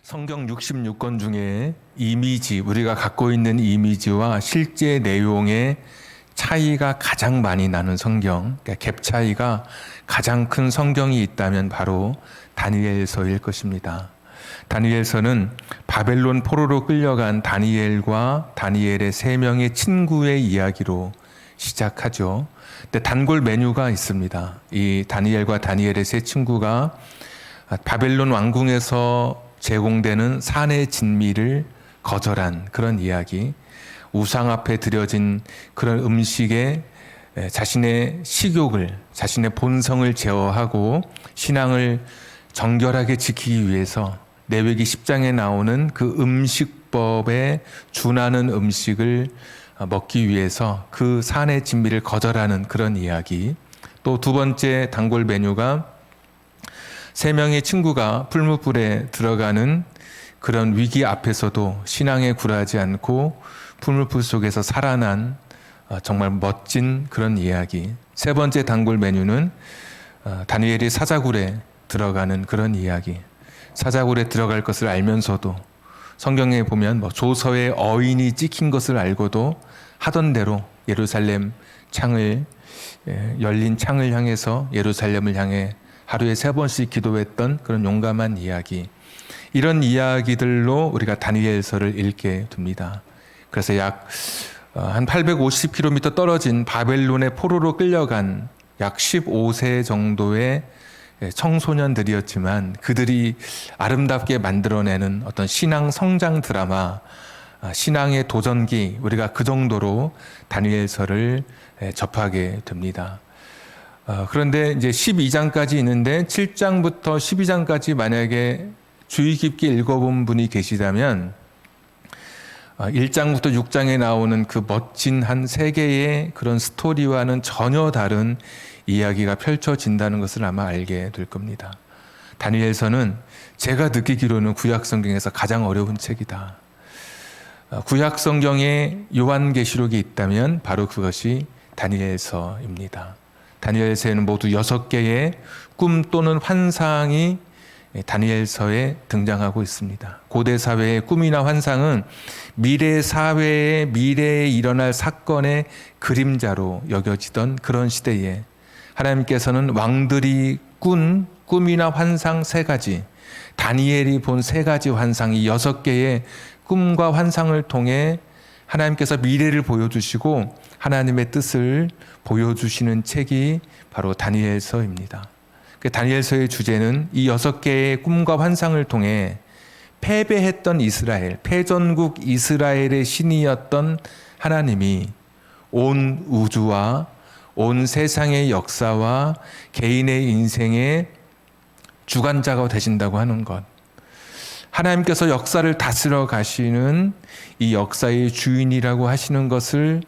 성경 66권 중에 이미지, 우리가 갖고 있는 이미지와 실제 내용의 차이가 가장 많이 나는 성경, 그러니까 갭 차이가 가장 큰 성경이 있다면 바로 다니엘서일 것입니다. 다니엘서는 바벨론 포로로 끌려간 다니엘과 다니엘의 세 명의 친구의 이야기로 시작하죠. 근데 단골 메뉴가 있습니다. 이 다니엘과 다니엘의 세 친구가 바벨론 왕궁에서 제공되는 산의 진미를 거절한 그런 이야기, 우상 앞에 드려진 그런 음식에 자신의 식욕을, 자신의 본성을 제어하고 신앙을 정결하게 지키기 위해서 레위기 10장에 나오는 그 음식법에 준하는 음식을 먹기 위해서 그 산의 진미를 거절하는 그런 이야기. 또 두 번째 단골 메뉴가 세 명의 친구가 풀무불에 들어가는 그런 위기 앞에서도 신앙에 굴하지 않고 풀무불 속에서 살아난 정말 멋진 그런 이야기. 세 번째 단골 메뉴는 다니엘이 사자굴에 들어가는 그런 이야기. 사자굴에 들어갈 것을 알면서도 성경에 보면 조서에 어인이 찍힌 것을 알고도 하던 대로 예루살렘 창을 열린 창을 향해서 예루살렘을 향해 하루에 3번씩 기도했던 그런 용감한 이야기. 이런 이야기들로 우리가 다니엘서를 읽게 됩니다. 그래서 약 한 850km 떨어진 바벨론의 포로로 끌려간 약 15세 정도의 청소년들이었지만 그들이 아름답게 만들어내는 어떤 신앙 성장 드라마, 신앙의 도전기, 우리가 그 정도로 다니엘서를 접하게 됩니다. 그런데 이제 12장까지 있는데 7장부터 12장까지 만약에 주의 깊게 읽어본 분이 계시다면 1장부터 6장에 나오는 그 멋진 한 세계의 그런 스토리와는 전혀 다른 이야기가 펼쳐진다는 것을 아마 알게 될 겁니다. 다니엘서는 제가 느끼기로는 구약 성경에서 가장 어려운 책이다. 구약 성경에 요한계시록이 있다면 바로 그것이 다니엘서입니다. 다니엘서에는 모두 6개의 꿈 또는 환상이 다니엘서에 등장하고 있습니다. 고대 사회의 꿈이나 환상은 미래 사회의 미래에 일어날 사건의 그림자로 여겨지던 그런 시대에 하나님께서는 왕들이 꾼 꿈이나 환상 3가지, 다니엘이 본 3가지 환상이 6개의 꿈과 환상을 통해 하나님께서 미래를 보여주시고 하나님의 뜻을 보여주시는 책이 바로 다니엘서입니다. 그 다니엘서의 주제는 이 6개의 꿈과 환상을 통해 패배했던 이스라엘, 패전국 이스라엘의 신이었던 하나님이 온 우주와 온 세상의 역사와 개인의 인생의 주관자가 되신다고 하는 것. 하나님께서 역사를 다스려 가시는 이 역사의 주인이라고 하시는 것을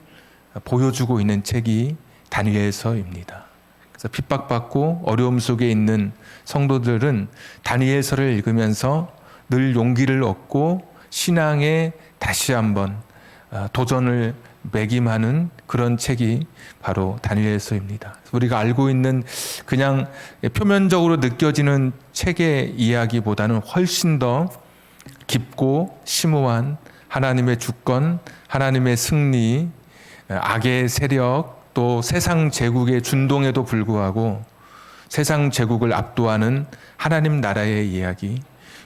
보여주고 있는 책이 다니엘서입니다. 그래서 핍박받고 어려움 속에 있는 성도들은 다니엘서를 읽으면서 늘 용기를 얻고 신앙에 다시 한번 도전을 매김하는 그런 책이 바로 다니엘서입니다. 우리가 알고 있는 그냥 표면적으로 느껴지는 책의 이야기보다는 훨씬 더 깊고 심오한 하나님의 주권, 하나님의 승리, 악의 세력, 또 세상 제국의 준동에도 불구하고 세상 제국을 압도하는 하나님 나라의 이야기,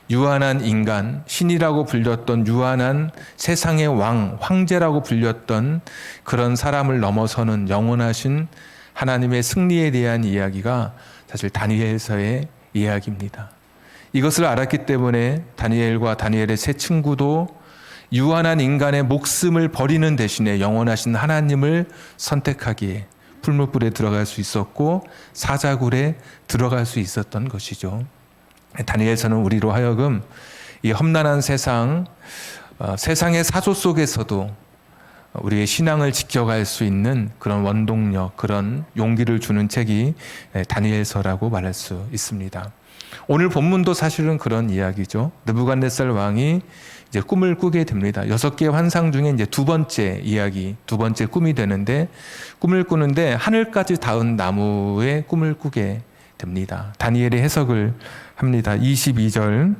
유한한 인간, 신이라고 불렸던 유한한 세상의 왕, 황제라고 불렸던 그런 사람을 넘어서는 영원하신 하나님의 승리에 대한 이야기가 사실 다니엘서의 이야기입니다. 이것을 알았기 때문에 다니엘과 다니엘의 세 친구도 유한한 인간의 목숨을 버리는 대신에 영원하신 하나님을 선택하기에 풀무불에 들어갈 수 있었고 사자굴에 들어갈 수 있었던 것이죠. 다니엘서는 우리로 하여금 이 험난한 세상, 세상의 사조 속에서도 우리의 신앙을 지켜갈 수 있는 그런 원동력, 그런 용기를 주는 책이 다니엘서라고 말할 수 있습니다. 오늘 본문도 사실은 그런 이야기죠. 느부갓네살 왕이 이제 꿈을 꾸게 됩니다. 6개의 환상 중에 이제 2번째 이야기, 2번째 꿈이 되는데 꿈을 꾸는데 하늘까지 닿은 나무의 꿈을 꾸게 됩니다. 다니엘이 해석을 합니다. 22절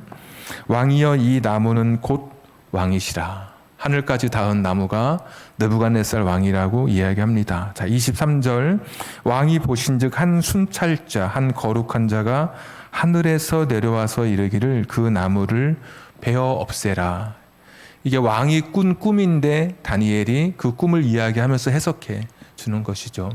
왕이여 이 나무는 곧 왕이시라. 하늘까지 닿은 나무가 느부갓네살 왕이라고 이야기합니다. 자, 23절 왕이 보신즉 한 순찰자 한 거룩한 자가 하늘에서 내려와서 이르기를 그 나무를 베어 없애라. 이게 왕이 꾼 꿈인데 다니엘이 그 꿈을 이야기하면서 해석해 주는 것이죠.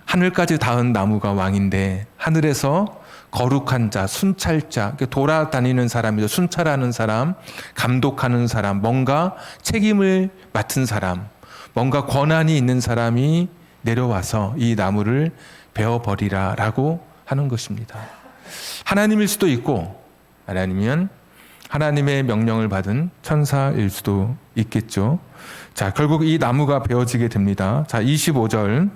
하늘까지 닿은 나무가 왕인데 하늘에서 거룩한 자, 순찰자, 돌아다니는 사람이죠. 순찰하는 사람, 감독하는 사람, 뭔가 책임을 맡은 사람, 뭔가 권한이 있는 사람이 내려와서 이 나무를 베어버리라 라고 하는 것입니다. 하나님일 수도 있고 아니면 하나님의 명령을 받은 천사일 수도 있겠죠. 자, 결국 이 나무가 베어지게 됩니다. 자, 25절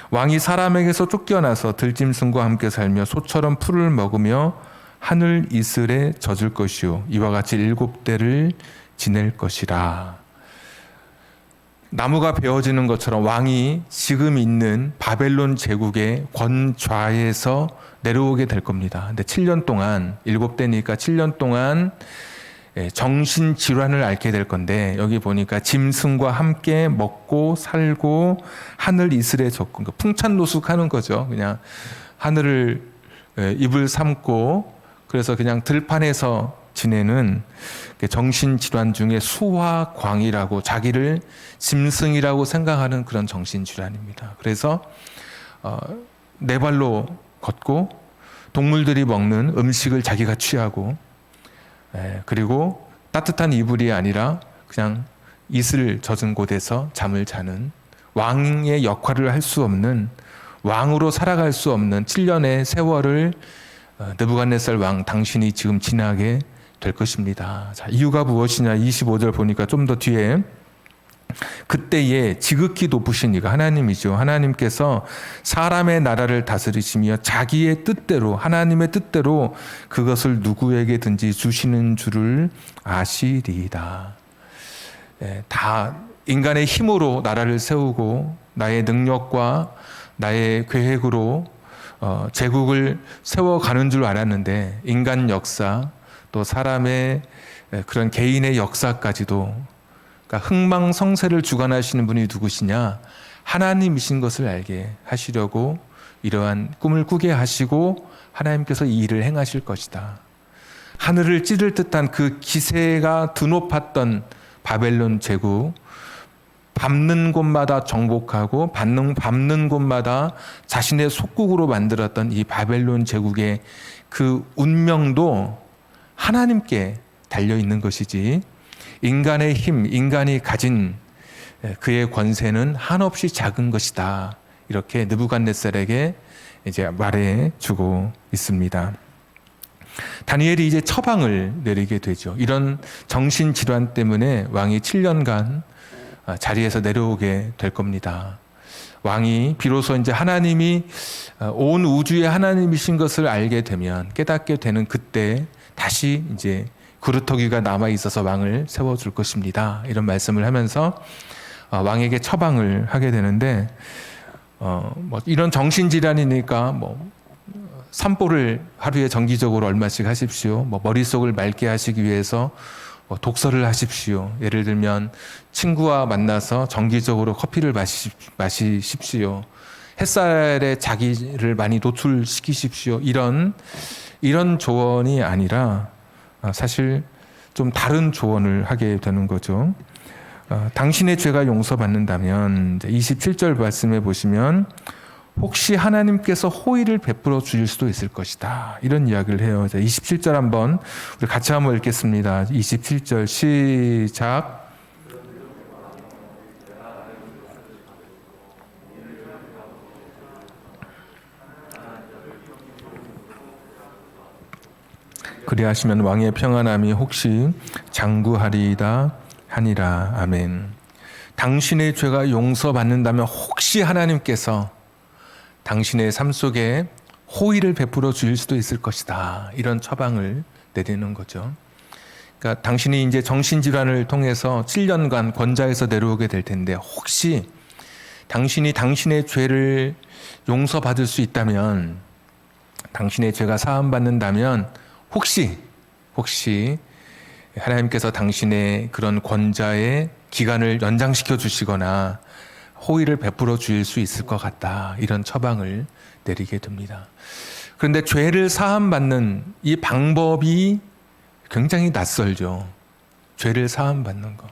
왕이 사람에게서 쫓겨나서 들짐승과 함께 살며 소처럼 풀을 먹으며 하늘 이슬에 젖을 것이요 이와 같이 7대를 지낼 것이라. 나무가 베어지는 것처럼 왕이 지금 있는 바벨론 제국의 권좌에서 내려오게 될 겁니다. 근데 7년 동안 7대니까 7년 동안 정신질환을 앓게 될 건데 여기 보니까 짐승과 함께 먹고 살고 하늘 이슬에 젖고 풍찬노숙하는 거죠. 그냥 하늘을 입을 삼고 그래서 그냥 들판에서 지내는 정신질환 중에 수화광이라고 자기를 짐승이라고 생각하는 그런 정신질환입니다. 그래서 네 발로 걷고 동물들이 먹는 음식을 자기가 취하고 그리고 따뜻한 이불이 아니라 그냥 이슬 젖은 곳에서 잠을 자는 왕의 역할을 할 수 없는 왕으로 살아갈 수 없는 7년의 세월을 느부갓네살 왕 당신이 지금 지나게 될 것입니다. 자, 이유가 무엇이냐? 25절 보니까 좀 더 뒤에 그때에 지극히 높으신 이가 하나님이죠. 하나님께서 사람의 나라를 다스리시며 자기의 뜻대로 하나님의 뜻대로 그것을 누구에게든지 주시는 줄을 아시리이다. 다 인간의 힘으로 나라를 세우고 나의 능력과 나의 계획으로 제국을 세워가는 줄 알았는데 인간 역사 또 사람의 그런 개인의 역사까지도 그러니까 흥망성쇠를 주관하시는 분이 누구시냐? 하나님이신 것을 알게 하시려고 이러한 꿈을 꾸게 하시고 하나님께서 이 일을 행하실 것이다. 하늘을 찌를 듯한 그 기세가 드높았던 바벨론 제국, 밟는 곳마다 정복하고 밟는 곳마다 자신의 속국으로 만들었던 이 바벨론 제국의 그 운명도 하나님께 달려 있는 것이지 인간의 힘, 인간이 가진 그의 권세는 한없이 작은 것이다. 이렇게 느부갓네살에게 이제 말해 주고 있습니다. 다니엘이 이제 처방을 내리게 되죠. 이런 정신질환 때문에 왕이 7년간 자리에서 내려오게 될 겁니다. 왕이 비로소 이제 하나님이 온 우주의 하나님이신 것을 알게 되면 깨닫게 되는 그때 다시 이제 그루터기가 남아 있어서 왕을 세워줄 것입니다. 이런 말씀을 하면서 왕에게 처방을 하게 되는데 뭐 이런 정신질환이니까 뭐 산보를 하루에 정기적으로 얼마씩 하십시오. 뭐 머릿속을 맑게 하시기 위해서 독서를 하십시오. 예를 들면 친구와 만나서 정기적으로 커피를 마시십시오. 햇살에 자기를 많이 노출시키십시오. 이런 조언이 아니라 사실 좀 다른 조언을 하게 되는 거죠. 당신의 죄가 용서받는다면 27절 말씀해 보시면 혹시 하나님께서 호의를 베풀어 주실 수도 있을 것이다. 이런 이야기를 해요. 27절 한번 우리 같이 한번 읽겠습니다. 27절 시작. 그리하시면 왕의 평안함이 혹시 장구하리이다 하니라. 아멘. 당신의 죄가 용서받는다면 혹시 하나님께서 당신의 삶 속에 호의를 베풀어 주실 수도 있을 것이다. 이런 처방을 내리는 거죠. 그러니까 당신이 이제 정신질환을 통해서 7년간 권좌에서 내려오게 될 텐데 혹시 당신이 당신의 죄를 용서받을 수 있다면 당신의 죄가 사함받는다면 혹시 하나님께서 당신의 그런 권자의 기간을 연장시켜 주시거나 호의를 베풀어 주실 수 있을 것 같다, 이런 처방을 내리게 됩니다. 그런데 죄를 사함받는 이 방법이 굉장히 낯설죠. 죄를 사함받는 거.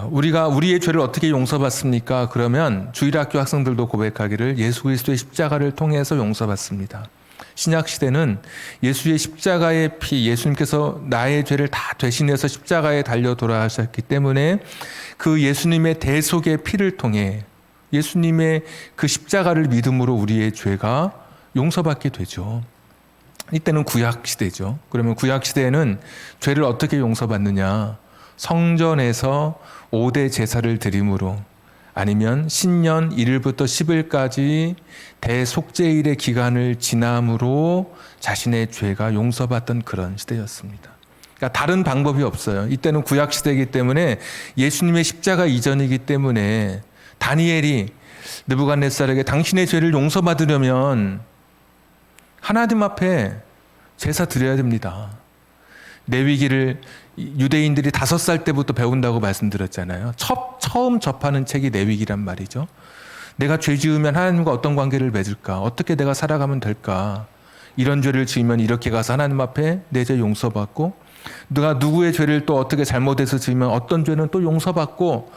우리가 우리의 죄를 어떻게 용서받습니까? 그러면 주일학교 학생들도 고백하기를 예수 그리스도의 십자가를 통해서 용서받습니다. 신약 시대는 예수의 십자가의 피, 예수님께서 나의 죄를 다 대신해서 십자가에 달려 돌아가셨기 때문에 그 예수님의 대속의 피를 통해 예수님의 그 십자가를 믿음으로 우리의 죄가 용서받게 되죠. 이때는 구약 시대죠. 그러면 구약 시대에는 죄를 어떻게 용서받느냐? 성전에서 5대 제사를 드림으로, 아니면 신년 1일부터 10일까지 대속죄일의 기간을 지남으로 자신의 죄가 용서받던 그런 시대였습니다. 그러니까 다른 방법이 없어요. 이때는 구약 시대이기 때문에, 예수님의 십자가 이전이기 때문에 다니엘이 느부갓네살에게 당신의 죄를 용서받으려면 하나님 앞에 제사 드려야 됩니다. 레위기를 유대인들이 5살 때부터 배운다고 말씀드렸잖아요. 처음 접하는 책이 레위기란 말이죠. 내가 죄 지으면 하나님과 어떤 관계를 맺을까? 어떻게 내가 살아가면 될까? 이런 죄를 지으면 이렇게 가서 하나님 앞에 내 죄 용서받고, 내가 누구의 죄를 또 어떻게 잘못해서 지으면 어떤 죄는 또 용서받고,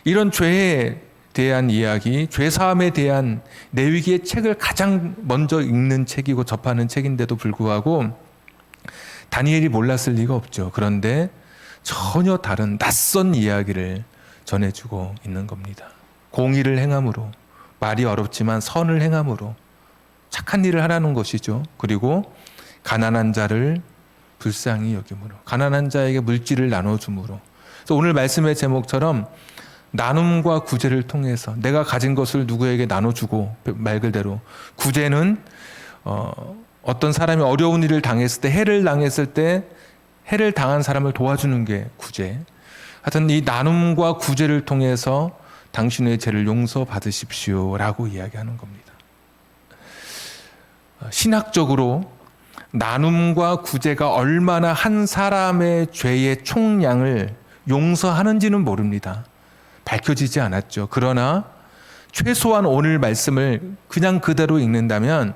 이런 죄에 대한 이야기, 죄사함에 대한 레위기의 책을 가장 먼저 읽는 책이고 접하는 책인데도 불구하고 다니엘이 몰랐을 리가 없죠. 그런데 전혀 다른 낯선 이야기를 전해주고 있는 겁니다. 공의를 행함으로, 말이 어렵지만 선을 행함으로 착한 일을 하라는 것이죠. 그리고 가난한 자를 불쌍히 여김으로, 가난한 자에게 물질을 나눠줌으로. 그래서 오늘 말씀의 제목처럼 나눔과 구제를 통해서 내가 가진 것을 누구에게 나눠주고, 말 그대로 구제는 어떤 사람이 어려운 일을 당했을 때, 해를 당했을 때 해를 당한 사람을 도와주는 게 구제. 하여튼 이 나눔과 구제를 통해서 당신의 죄를 용서받으십시오라고 이야기하는 겁니다. 신학적으로 나눔과 구제가 얼마나 한 사람의 죄의 총량을 용서하는지는 모릅니다. 밝혀지지 않았죠. 그러나 최소한 오늘 말씀을 그냥 그대로 읽는다면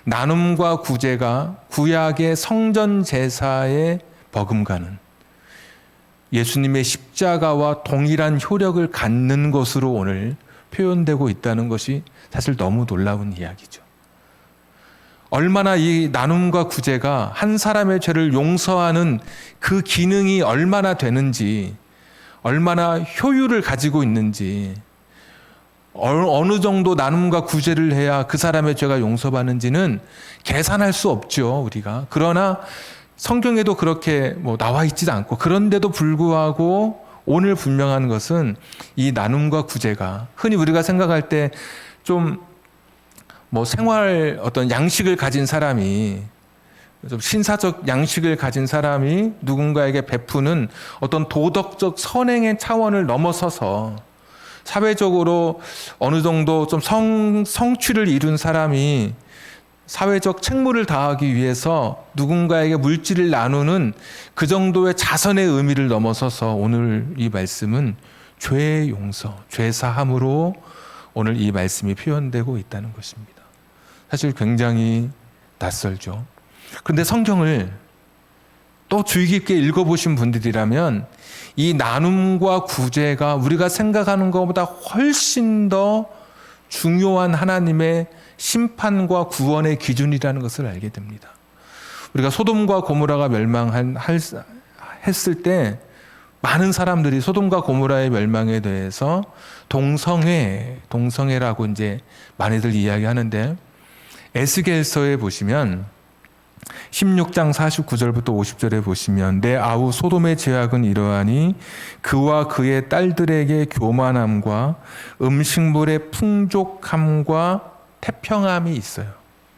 나눔과 구제가 구약의 성전 제사에 버금가는 예수님의 십자가와 동일한 효력을 갖는 것으로 오늘 표현되고 있다는 것이 사실 너무 놀라운 이야기죠. 얼마나 이 나눔과 구제가 한 사람의 죄를 용서하는 그 기능이 얼마나 되는지, 얼마나 효율을 가지고 있는지, 어느 정도 나눔과 구제를 해야 그 사람의 죄가 용서받는지는 계산할 수 없죠, 우리가. 그러나 성경에도 그렇게 나와 있지도 않고, 그런데도 불구하고 오늘 분명한 것은 이 나눔과 구제가 흔히 우리가 생각할 때 좀 생활 어떤 양식을 가진 사람이, 좀 신사적 양식을 가진 사람이 누군가에게 베푸는 어떤 도덕적 선행의 차원을 넘어서서 사회적으로 어느 정도 좀 성취를 이룬 사람이 사회적 책무를 다하기 위해서 누군가에게 물질을 나누는 그 정도의 자선의 의미를 넘어서서 오늘 이 말씀은 죄 용서, 죄 사함으로 오늘 이 말씀이 표현되고 있다는 것입니다. 사실 굉장히 낯설죠. 그런데 성경을 또 주의 깊게 읽어보신 분들이라면 이 나눔과 구제가 우리가 생각하는 것보다 훨씬 더 중요한 하나님의 심판과 구원의 기준이라는 것을 알게 됩니다. 우리가 소돔과 고모라가 멸망했을 때 많은 사람들이 소돔과 고모라의 멸망에 대해서 동성애라고 이제 많이들 이야기하는데, 에스겔서에 보시면 16장 49절부터 50절에 보시면 내 아우 소돔의 죄악은 이러하니 그와 그의 딸들에게 교만함과 음식물의 풍족함과 태평함이 있어요.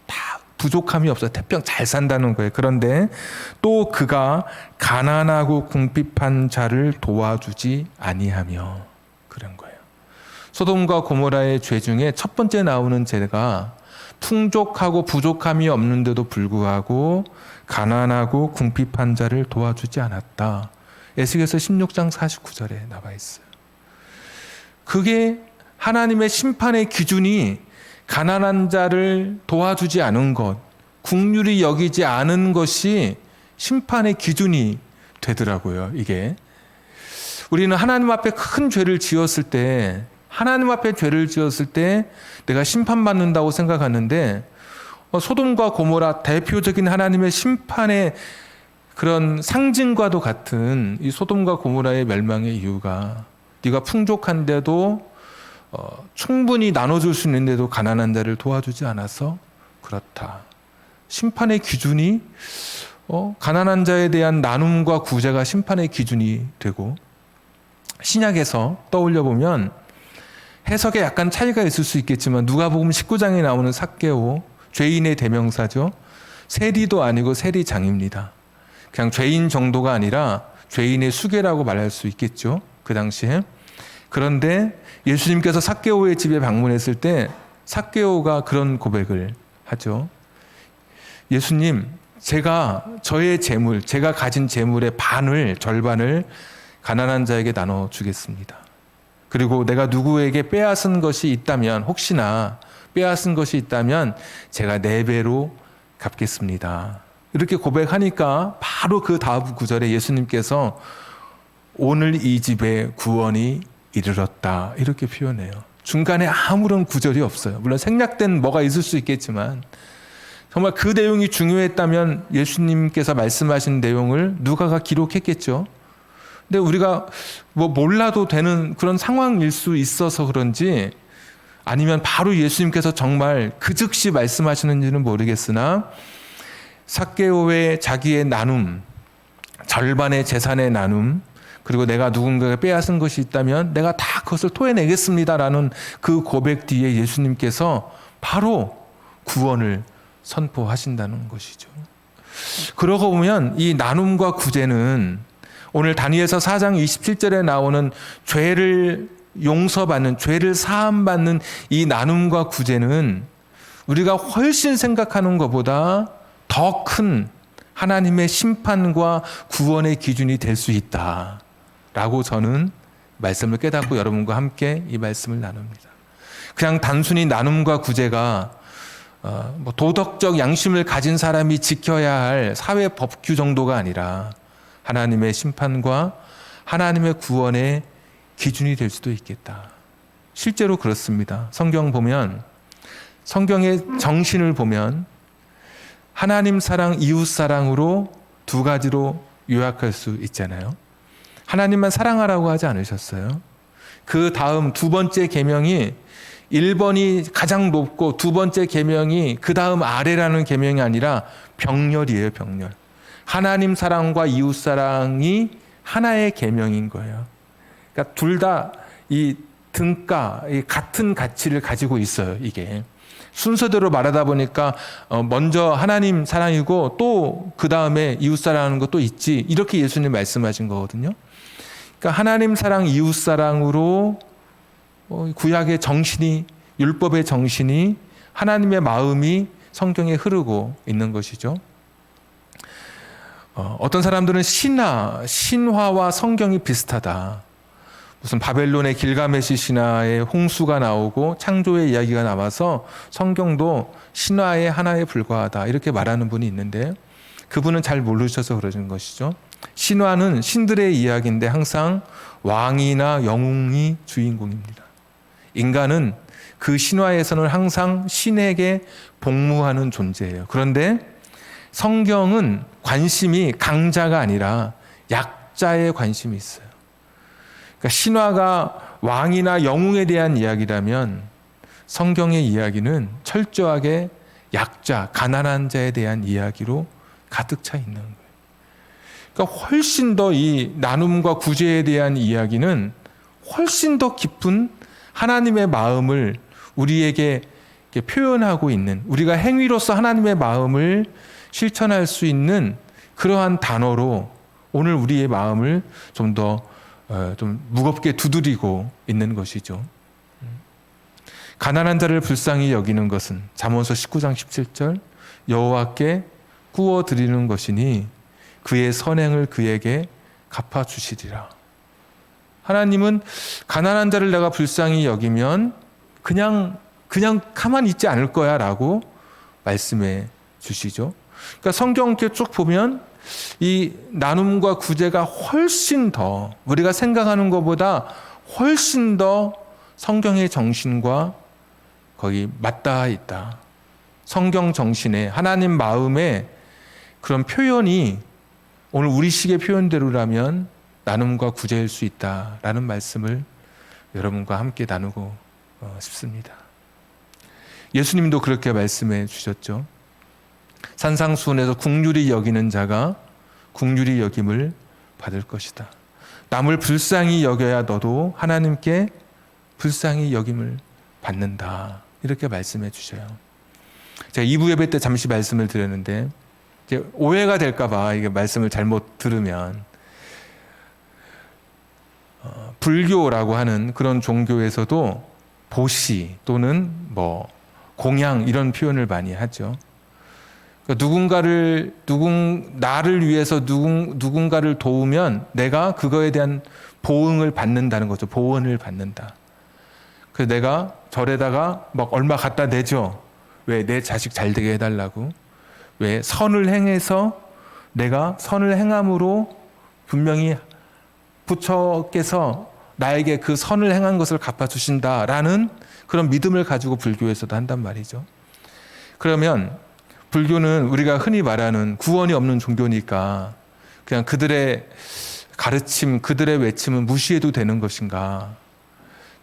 다 부족함이 없어요. 잘 산다는 거예요. 그런데 또 그가 가난하고 궁핍한 자를 도와주지 아니하며, 그런 거예요. 소돔과 고모라의 죄 중에 첫 번째 나오는 죄가 풍족하고 부족함이 없는데도 불구하고 가난하고 궁핍한 자를 도와주지 않았다. 에스겔서 16장 49절에 나와 있어요. 그게 하나님의 심판의 기준이 가난한 자를 도와주지 않은 것, 긍휼히 여기지 않은 것이 심판의 기준이 되더라고요. 이게 우리는 하나님 앞에 큰 죄를 지었을 때, 하나님 앞에 죄를 지었을 때 내가 심판받는다고 생각하는데, 소돔과 고모라 대표적인 하나님의 심판의 그런 상징과도 같은 이 소돔과 고모라의 멸망의 이유가, 네가 풍족한데도 충분히 나눠줄 수 있는데도 가난한 자를 도와주지 않아서 그렇다. 심판의 기준이 가난한 자에 대한 나눔과 구제가 심판의 기준이 되고, 신약에서 떠올려 보면 해석에 약간 차이가 있을 수 있겠지만 누가복음 19장에 나오는 삭개오, 죄인의 대명사죠. 세리도 아니고 세리장입니다. 그냥 죄인 정도가 아니라 죄인의 수괴라고 말할 수 있겠죠. 그 당시에. 그런데 예수님께서 삭개오의 집에 방문했을 때 삭개오가 그런 고백을 하죠. 예수님, 저의 재물, 제가 가진 재물의 절반을 가난한 자에게 나눠주겠습니다. 그리고 내가 누구에게 빼앗은 것이 있다면, 혹시나 빼앗은 것이 있다면 제가 4배로 갚겠습니다. 이렇게 고백하니까 바로 그 다음 구절에 예수님께서 오늘 이 집에 구원이 이르렀다, 이렇게 표현해요. 중간에 아무런 구절이 없어요. 물론 생략된 뭐가 있을 수 있겠지만 정말 그 내용이 중요했다면 예수님께서 말씀하신 내용을 누가가 기록했겠죠. 근데 우리가 몰라도 되는 그런 상황일 수 있어서 그런지, 아니면 바로 예수님께서 정말 그 즉시 말씀하시는지는 모르겠으나 삭개오의 자기의 나눔, 절반의 재산의 나눔, 그리고 내가 누군가가 빼앗은 것이 있다면 내가 다 그것을 토해내겠습니다라는 그 고백 뒤에 예수님께서 바로 구원을 선포하신다는 것이죠. 그러고 보면 이 나눔과 구제는 오늘 다니엘서 4장 27절에 나오는 죄를 용서받는, 죄를 사함받는 이 나눔과 구제는 우리가 훨씬 생각하는 것보다 더 큰 하나님의 심판과 구원의 기준이 될 수 있다라고 저는 말씀을 깨닫고 여러분과 함께 이 말씀을 나눕니다. 그냥 단순히 나눔과 구제가 도덕적 양심을 가진 사람이 지켜야 할 사회 법규 정도가 아니라 하나님의 심판과 하나님의 구원의 기준이 될 수도 있겠다. 실제로 그렇습니다. 성경의 정신을 보면 하나님 사랑, 이웃 사랑으로 두 가지로 요약할 수 있잖아요. 하나님만 사랑하라고 하지 않으셨어요. 그 다음 두 번째 계명이 1번이 가장 높고 두 번째 계명이 그 다음 아래라는 계명이 아니라 병렬이에요. 병렬. 하나님 사랑과 이웃 사랑이 하나의 계명인 거예요. 그러니까 둘 다 이 등가, 같은 가치를 가지고 있어요. 이게 순서대로 말하다 보니까 먼저 하나님 사랑이고 또 그 다음에 이웃 사랑하는 것도 있지, 이렇게 예수님 말씀하신 거거든요. 그러니까 하나님 사랑, 이웃 사랑으로 구약의 정신이, 율법의 정신이, 하나님의 마음이 성경에 흐르고 있는 것이죠. 어떤 사람들은 신화와 성경이 비슷하다. 무슨 바벨론의 길가메시 신화에 홍수가 나오고 창조의 이야기가 나와서 성경도 신화의 하나에 불과하다, 이렇게 말하는 분이 있는데 그분은 잘 모르셔서 그러는 것이죠. 신화는 신들의 이야기인데 항상 왕이나 영웅이 주인공입니다. 인간은 그 신화에서는 항상 신에게 복무하는 존재예요. 그런데 성경은 관심이 강자가 아니라 약자의 관심이 있어요. 그러니까 신화가 왕이나 영웅에 대한 이야기라면 성경의 이야기는 철저하게 약자, 가난한 자에 대한 이야기로 가득 차 있는 거예요. 그러니까 훨씬 더 이 나눔과 구제에 대한 이야기는 훨씬 더 깊은 하나님의 마음을 우리에게 표현하고 있는, 우리가 행위로서 하나님의 마음을 실천할 수 있는 그러한 단어로 오늘 우리의 마음을 좀 무겁게 두드리고 있는 것이죠. 가난한 자를 불쌍히 여기는 것은 잠언서 19장 17절 여호와께 구워 드리는 것이니 그의 선행을 그에게 갚아 주시리라. 하나님은 가난한 자를 내가 불쌍히 여기면 그냥 가만히 있지 않을 거야 라고 말씀해 주시죠. 그러니까 성경 이렇게 쭉 보면 이 나눔과 구제가 훨씬 더 우리가 생각하는 것보다 훨씬 더 성경의 정신과 거기 맞닿아 있다. 성경 정신에 하나님 마음에 그런 표현이 오늘 우리식의 표현대로라면 나눔과 구제일 수 있다라는 말씀을 여러분과 함께 나누고 싶습니다. 예수님도 그렇게 말씀해 주셨죠. 산상수훈에서 긍휼히 여기는 자가 긍휼히 여김을 받을 것이다. 남을 불쌍히 여겨야 너도 하나님께 불쌍히 여김을 받는다. 이렇게 말씀해 주셔요. 제가 2부 예배 때 잠시 말씀을 드렸는데 이제 오해가 될까 봐 이게 말씀을 잘못 들으면 불교라고 하는 그런 종교에서도 보시 또는 공양 이런 표현을 많이 하죠. 그러니까 나를 위해서 누군가를 도우면 내가 그거에 대한 보응을 받는다는 거죠. 보恩을 받는다. 그래서 내가 절에다가 얼마 갖다 내죠. 왜? 내 자식 잘 되게 해달라고. 왜? 선을 행해서 내가 선을 행함으로 분명히 부처께서 나에게 그 선을 행한 것을 갚아주신다라는 그런 믿음을 가지고 불교에서도 한단 말이죠. 그러면 불교는 우리가 흔히 말하는 구원이 없는 종교니까 그냥 그들의 가르침, 그들의 외침은 무시해도 되는 것인가?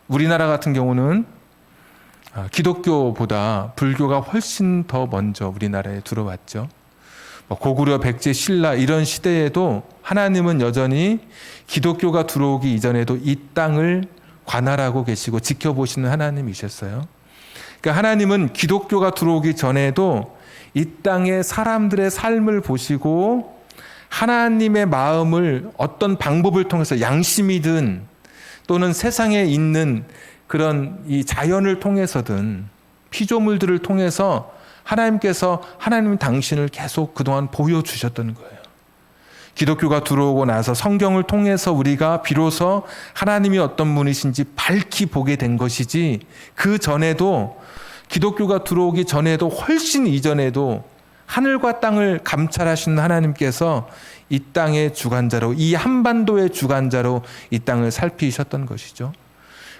우리나라 같은 경우는 기독교보다 불교가 훨씬 더 먼저 우리나라에 들어왔죠. 고구려, 백제, 신라 이런 시대에도 하나님은 여전히 기독교가 들어오기 이전에도 이 땅을 관할하고 계시고 지켜보시는 하나님이셨어요. 그러니까 하나님은 기독교가 들어오기 전에도 이 땅의 사람들의 삶을 보시고 하나님의 마음을 어떤 방법을 통해서 양심이든 또는 세상에 있는 그런 이 자연을 통해서든 피조물들을 통해서 하나님 당신을 계속 그동안 보여주셨던 거예요. 기독교가 들어오고 나서 성경을 통해서 우리가 비로소 하나님이 어떤 분이신지 밝히 보게 된 것이지 그 전에도 기독교가 들어오기 전에도 훨씬 이전에도 하늘과 땅을 감찰하시는 하나님께서 이 땅의 주관자로 이 한반도의 주관자로 이 땅을 살피셨던 것이죠.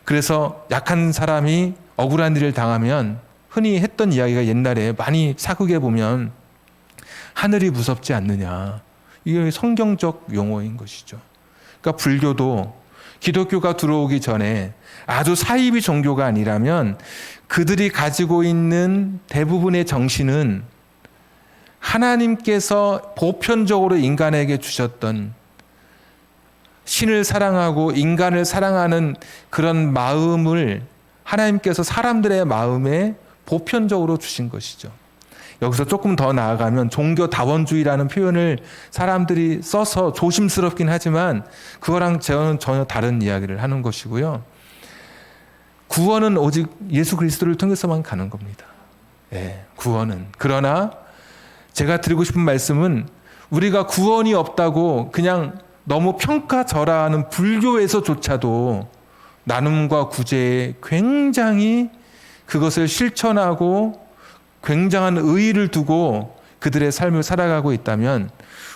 그래서 약한 사람이 억울한 일을 당하면 흔히 했던 이야기가 옛날에 많이 사극에 보면 하늘이 무섭지 않느냐. 이게 성경적 용어인 것이죠. 그러니까 불교도 기독교가 들어오기 전에 아주 사이비 종교가 아니라면 그들이 가지고 있는 대부분의 정신은 하나님께서 보편적으로 인간에게 주셨던 신을 사랑하고 인간을 사랑하는 그런 마음을 하나님께서 사람들의 마음에 보편적으로 주신 것이죠. 여기서 조금 더 나아가면 종교다원주의라는 표현을 사람들이 써서 조심스럽긴 하지만 그거랑 저는 전혀 다른 이야기를 하는 것이고요. 구원은 오직 예수 그리스도를 통해서만 가는 겁니다. 네, 구원은. 그러나 제가 드리고 싶은 말씀은 우리가 구원이 없다고 그냥 너무 평가절하하는 불교에서조차도 나눔과 구제에 굉장히 그것을 실천하고 굉장한 의의를 두고 그들의 삶을 살아가고 있다면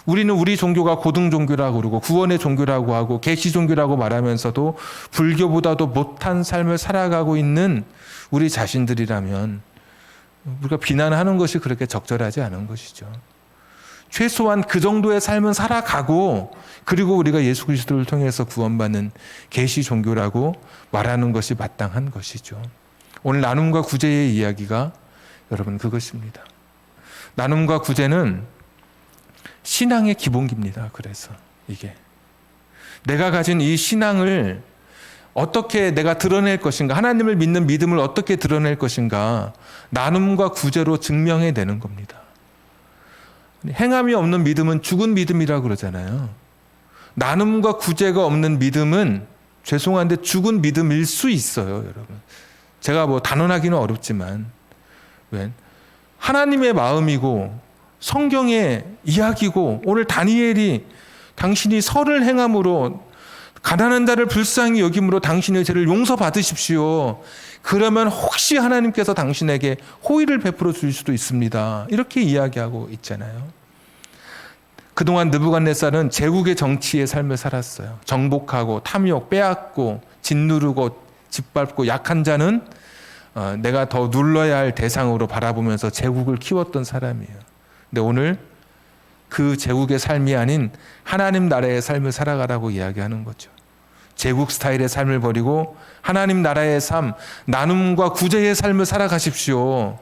우리는 우리 종교가 고등 종교라고 그러고 구원의 종교라고 하고 계시 종교라고 말하면서도 불교보다도 못한 삶을 살아가고 있는 우리 자신들이라면 우리가 비난하는 것이 그렇게 적절하지 않은 것이죠. 최소한 그 정도의 삶은 살아가고 그리고 우리가 예수 그리스도를 통해서 구원받는 계시 종교라고 말하는 것이 마땅한 것이죠. 오늘 나눔과 구제의 이야기가 여러분 그것입니다. 나눔과 구제는 신앙의 기본기입니다. 그래서 이게 내가 가진 이 신앙을 어떻게 내가 드러낼 것인가, 하나님을 믿는 믿음을 어떻게 드러낼 것인가, 나눔과 구제로 증명해내는 겁니다. 행함이 없는 믿음은 죽은 믿음이라고 그러잖아요. 나눔과 구제가 없는 믿음은 죄송한데 죽은 믿음일 수 있어요, 여러분. 제가 뭐 단언하기는 어렵지만 왜 하나님의 마음이고 성경의 이야기고 오늘 다니엘이 당신이 선을 행함으로 가난한 자를 불쌍히 여김으로 당신의 죄를 용서받으십시오. 그러면 혹시 하나님께서 당신에게 호의를 베풀어 줄 수도 있습니다. 이렇게 이야기하고 있잖아요. 그동안 느부갓네살은 제국의 정치의 삶을 살았어요. 정복하고 탐욕, 빼앗고 짓누르고 짓밟고 약한 자는 내가 더 눌러야 할 대상으로 바라보면서 제국을 키웠던 사람이에요. 근데 오늘 그 제국의 삶이 아닌 하나님 나라의 삶을 살아가라고 이야기하는 거죠. 제국 스타일의 삶을 버리고 하나님 나라의 삶, 나눔과 구제의 삶을 살아가십시오.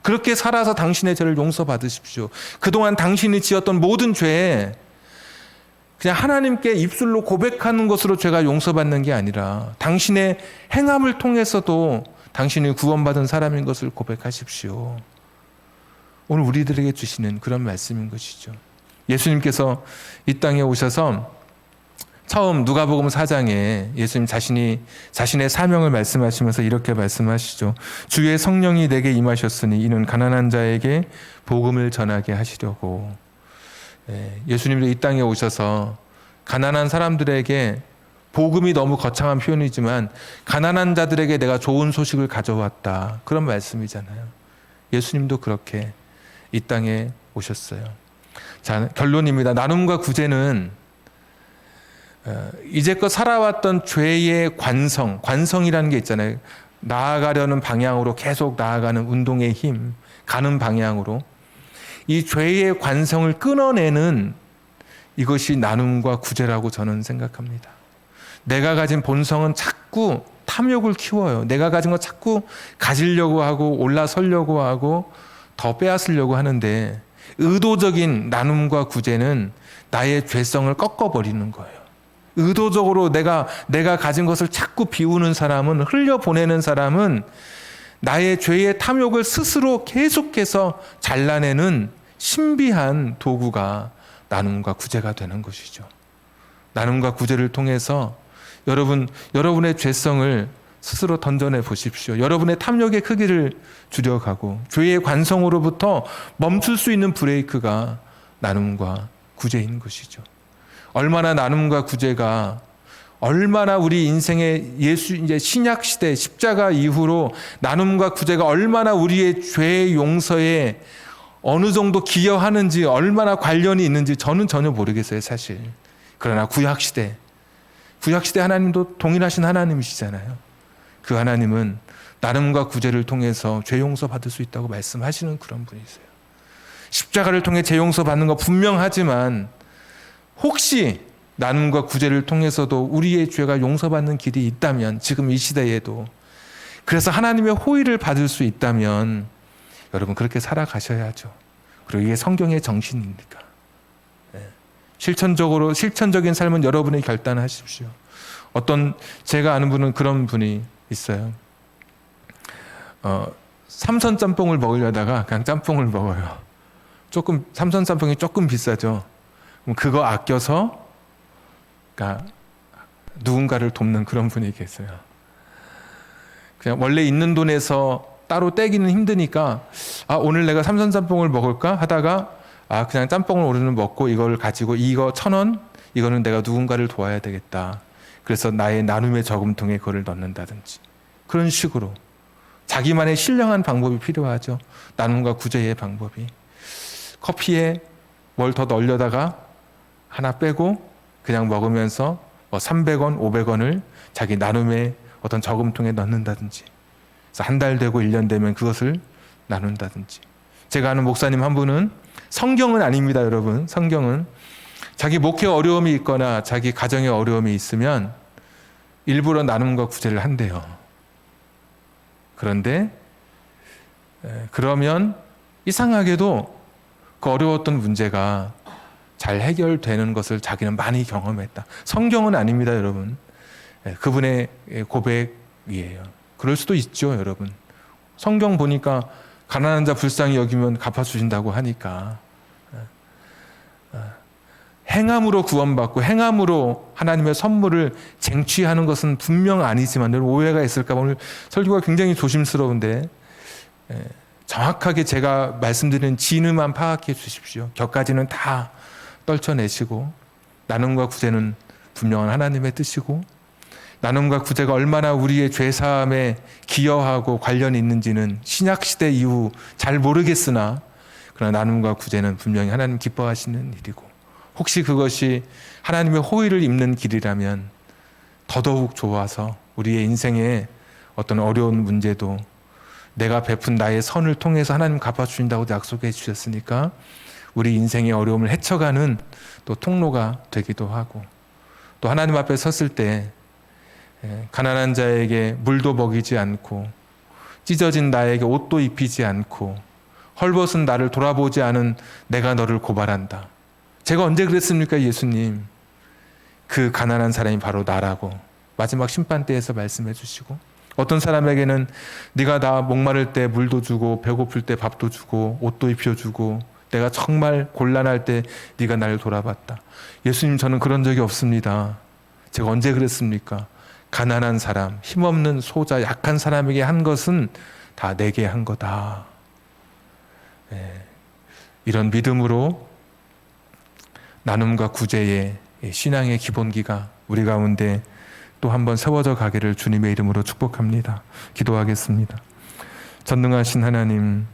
그렇게 살아서 당신의 죄를 용서받으십시오. 그동안 당신이 지었던 모든 죄에 그냥 하나님께 입술로 고백하는 것으로 죄가 용서받는 게 아니라 당신의 행함을 통해서도 당신이 구원받은 사람인 것을 고백하십시오. 오늘 우리들에게 주시는 그런 말씀인 것이죠. 예수님께서 이 땅에 오셔서 처음 누가복음 4장에 예수님 자신의 사명을 말씀하시면서 이렇게 말씀하시죠. 주의 성령이 내게 임하셨으니 이는 가난한 자에게 복음을 전하게 하시려고. 예수님도 이 땅에 오셔서 가난한 사람들에게 복음이 너무 거창한 표현이지만 가난한 자들에게 내가 좋은 소식을 가져왔다. 그런 말씀이잖아요. 예수님도 그렇게 이 땅에 오셨어요. 자, 결론입니다. 나눔과 구제는 이제껏 살아왔던 죄의 관성이라는 게 있잖아요. 나아가려는 방향으로 계속 나아가는 운동의 힘, 가는 방향으로 이 죄의 관성을 끊어내는 이것이 나눔과 구제라고 저는 생각합니다. 내가 가진 본성은 자꾸 탐욕을 키워요. 내가 가진 거 자꾸 가지려고 하고 올라서려고 하고 더 빼앗으려고 하는데 의도적인 나눔과 구제는 나의 죄성을 꺾어버리는 거예요. 의도적으로 내가 가진 것을 자꾸 비우는 사람은, 흘려보내는 사람은 나의 죄의 탐욕을 스스로 계속해서 잘라내는 신비한 도구가 나눔과 구제가 되는 것이죠. 나눔과 구제를 통해서 여러분의 죄성을 스스로 던져내 보십시오. 여러분의 탐욕의 크기를 줄여가고 죄의 관성으로부터 멈출 수 있는 브레이크가 나눔과 구제인 것이죠. 얼마나 나눔과 구제가 얼마나 우리 인생의 이제 신약 시대 십자가 이후로 나눔과 구제가 얼마나 우리의 죄 용서에 어느 정도 기여하는지 얼마나 관련이 있는지 저는 전혀 모르겠어요, 사실. 그러나 구약 시대 하나님도 동일하신 하나님이시잖아요. 그 하나님은 나눔과 구제를 통해서 죄 용서 받을 수 있다고 말씀하시는 그런 분이세요. 십자가를 통해 죄 용서 받는 거 분명하지만 혹시 나눔과 구제를 통해서도 우리의 죄가 용서받는 길이 있다면 지금 이 시대에도 그래서 하나님의 호의를 받을 수 있다면 여러분 그렇게 살아가셔야죠. 그리고 이게 성경의 정신이니까. 실천적인 삶은 여러분이 결단하십시오. 제가 아는 분은 그런 분이 있어요. 삼선 짬뽕을 먹으려다가 그냥 짬뽕을 먹어요. 삼선 짬뽕이 조금 비싸죠. 그럼 그거 아껴서 그러니까 누군가를 돕는 그런 분이 계세요. 그냥 원래 있는 돈에서 따로 떼기는 힘드니까 오늘 내가 삼선 짬뽕을 먹을까 하다가 그냥 짬뽕을 오늘은 먹고 이걸 가지고 이거 1,000원 이거는 내가 누군가를 도와야 되겠다. 그래서 나의 나눔의 저금통에 그걸 넣는다든지 그런 식으로 자기만의 신령한 방법이 필요하죠. 나눔과 구제의 방법이. 커피에 뭘 더 넣으려다가 하나 빼고 그냥 먹으면서 300원, 500원을 자기 나눔의 어떤 저금통에 넣는다든지 그래서 한 달 되고 1년 되면 그것을 나눈다든지. 제가 아는 목사님 한 분은 성경은 아닙니다, 여러분. 성경은 자기 목회 어려움이 있거나 자기 가정에 어려움이 있으면 일부러 나눔과 구제를 한대요. 그런데 그러면 이상하게도 그 어려웠던 문제가 잘 해결되는 것을 자기는 많이 경험했다. 성경은 아닙니다, 여러분. 그분의 고백이에요. 그럴 수도 있죠, 여러분. 성경 보니까 가난한 자 불쌍히 여기면 갚아주신다고 하니까 행함으로 구원받고 행함으로 하나님의 선물을 쟁취하는 것은 분명 아니지만 늘 오해가 있을까 봐 오늘 설교가 굉장히 조심스러운데 정확하게 제가 말씀드린 진의만 파악해 주십시오. 격까지는 다 떨쳐내시고 나눔과 구제는 분명한 하나님의 뜻이고 나눔과 구제가 얼마나 우리의 죄사함에 기여하고 관련이 있는지는 신약시대 이후 잘 모르겠으나 그러나 나눔과 구제는 분명히 하나님 기뻐하시는 일이고 혹시 그것이 하나님의 호의를 입는 길이라면 더더욱 좋아서 우리의 인생에 어떤 어려운 문제도 내가 베푼 나의 선을 통해서 하나님 갚아주신다고 약속해 주셨으니까 우리 인생의 어려움을 헤쳐가는 또 통로가 되기도 하고 또 하나님 앞에 섰을 때 가난한 자에게 물도 먹이지 않고 찢어진 나에게 옷도 입히지 않고 헐벗은 나를 돌아보지 않은 내가 너를 고발한다. 제가 언제 그랬습니까, 예수님? 그 가난한 사람이 바로 나라고 마지막 심판대에서 말씀해 주시고 어떤 사람에게는 네가 나 목마를 때 물도 주고 배고플 때 밥도 주고 옷도 입혀주고 내가 정말 곤란할 때 네가 나를 돌아봤다. 예수님, 저는 그런 적이 없습니다. 제가 언제 그랬습니까? 가난한 사람, 힘없는 소자, 약한 사람에게 한 것은 다 내게 한 거다. 이런 믿음으로 나눔과 구제의 신앙의 기본기가 우리 가운데 또 한번 세워져 가기를 주님의 이름으로 축복합니다. 기도하겠습니다. 전능하신 하나님,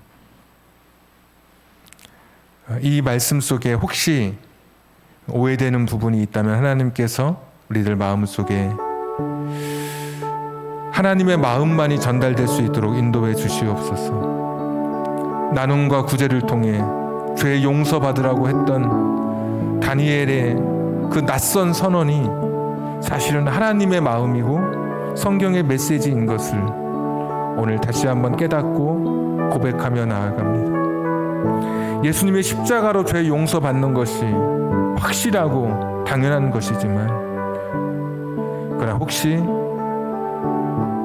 이 말씀 속에 혹시 오해되는 부분이 있다면 하나님께서 우리들 마음속에 하나님의 마음만이 전달될 수 있도록 인도해 주시옵소서. 나눔과 구제를 통해 죄 용서받으라고 했던 다니엘의 그 낯선 선언이 사실은 하나님의 마음이고 성경의 메시지인 것을 오늘 다시 한번 깨닫고 고백하며 나아갑니다. 예수님의 십자가로 죄 용서받는 것이 확실하고 당연한 것이지만 그러나 혹시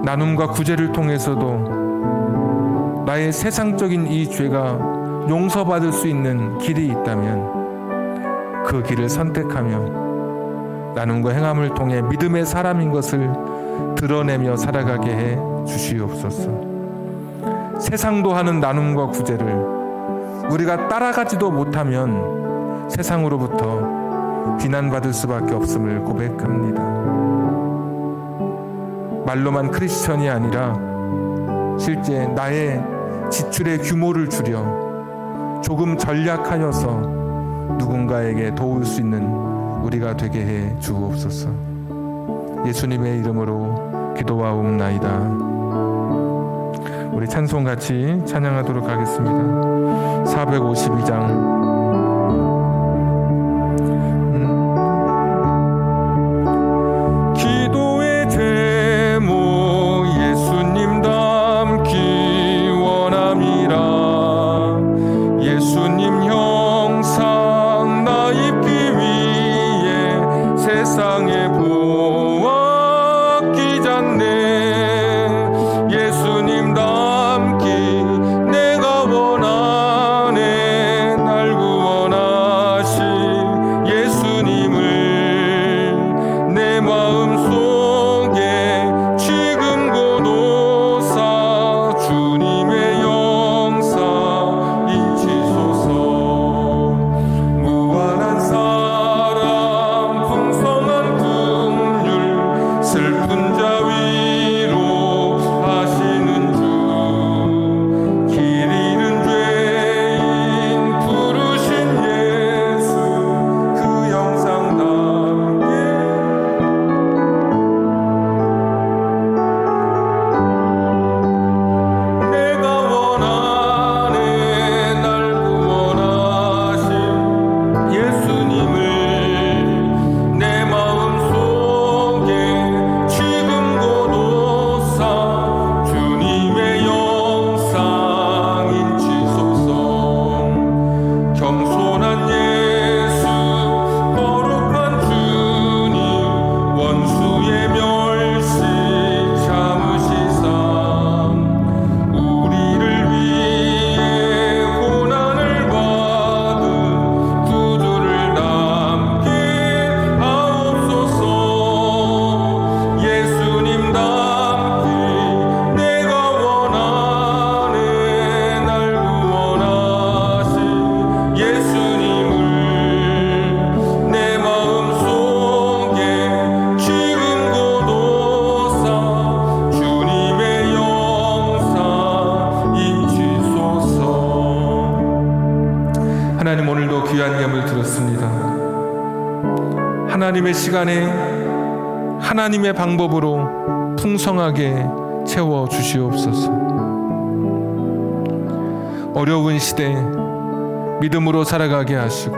나눔과 구제를 통해서도 나의 세상적인 이 죄가 용서받을 수 있는 길이 있다면 그 길을 선택하며 나눔과 행함을 통해 믿음의 사람인 것을 드러내며 살아가게 해 주시옵소서. 세상도 하는 나눔과 구제를 우리가 따라가지도 못하면 세상으로부터 비난받을 수밖에 없음을 고백합니다. 말로만 크리스천이 아니라 실제 나의 지출의 규모를 줄여 조금 전략하여서 누군가에게 도울 수 있는 우리가 되게 해 주옵소서. 예수님의 이름으로 기도하옵나이다. 우리 찬송 같이 찬양하도록 하겠습니다. 452장 예수님 닮기 내가 원하네. 날 하나님, 오늘도 귀한 예물 드렸습니다. 하나님의 시간에 하나님의 방법으로 풍성하게 채워 주시옵소서. 어려운 시대 믿음으로 살아가게 하시고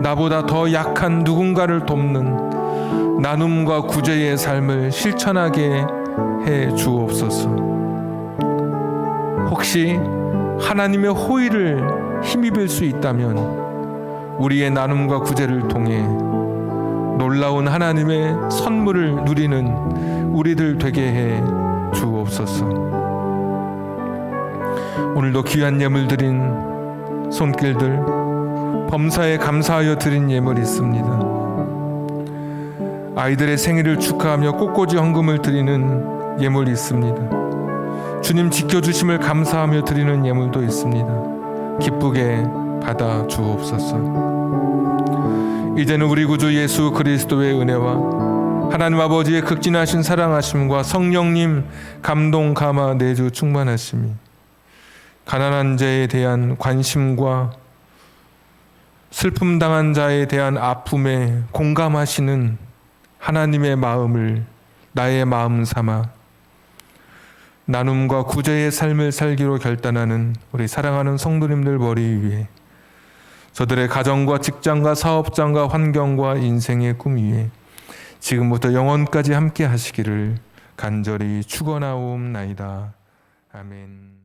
나보다 더 약한 누군가를 돕는 나눔과 구제의 삶을 실천하게 해 주옵소서. 혹시 하나님의 호의를 힘입을 수 있다면 우리의 나눔과 구제를 통해 놀라운 하나님의 선물을 누리는 우리들 되게 해 주옵소서. 오늘도 귀한 예물 드린 손길들 범사에 감사하여 드린 예물이 있습니다. 아이들의 생일을 축하하며 꽃꽂이 헌금을 드리는 예물이 있습니다. 주님 지켜주심을 감사하며 드리는 예물도 있습니다. 기쁘게 받아 주옵소서. 이제는 우리 구주 예수 그리스도의 은혜와 하나님 아버지의 극진하신 사랑하심과 성령님 감동 감화 내주 충만하심이 가난한 자에 대한 관심과 슬픔 당한 자에 대한 아픔에 공감하시는 하나님의 마음을 나의 마음 삼아 나눔과 구제의 삶을 살기로 결단하는 우리 사랑하는 성도님들 머리 위에, 저들의 가정과 직장과 사업장과 환경과 인생의 꿈 위에 지금부터 영원까지 함께 하시기를 간절히 축원하옵나이다. 아멘.